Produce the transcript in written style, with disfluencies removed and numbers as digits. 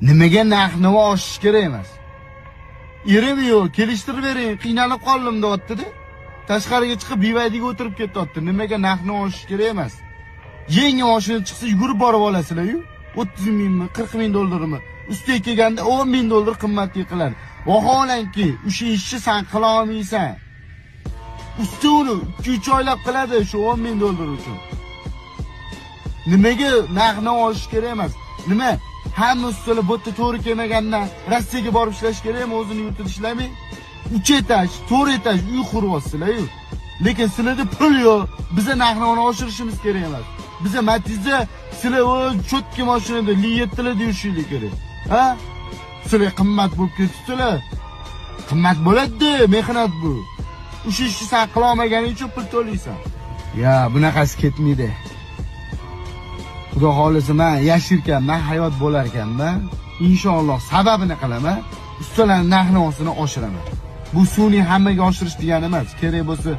Nimaga narx-navo oshish kerak emas? Erim yo'q, kelishtirib bering, qiynalib qoldim deyapti-da. Tashqariga chiqib bivaydiga o'tirib ketyapti. Nimaga narx-navo oshish kerak emas? Yangi mashina chiqsa yugurib borib olasizlar-yu. 30 mingmi, 40 ming dollarmi? Ustiga kelganda 10 ming dollar qimmatga qiladi. Vaholanki, o'sha ishni sen qila olmaysan. Ustini 2-3 oylab qiladi shu 10 ming dollar uchun. Nimaga narx-navo oshish kerak emas? Nima? Hamma ustalar bu yerda to'g'ri kelmagandan Rossiyaga borib ishlash kerakmi, o'zini yurtida ishlamay? 3 etaj, 4 etaj uy quryapsizlar-yu. Lekin sizlarda pul yo'q. Biza narx-navoni oshirishimiz kerak emas. Biza Matizda sizlar o'z cho'tki mashinada Li7larda yurishinglar kerak. Ha? Sizlar qimmat bo'lib ketibsizlar. Qimmat bo'ladi, mehnat bu. O'sha ishni sen qila olmaganing uchun pul to'laysan. Ya, bunaqasi ketmaydi. Xudo xolisa men yashirkanman, hayot bo'lar ekanman. Inshaalloh sababini qilaman. Ustalarning narx-navosini oshiraman. Bu sun'iy hammaga oshirish degani emas. Kerak bo'lsa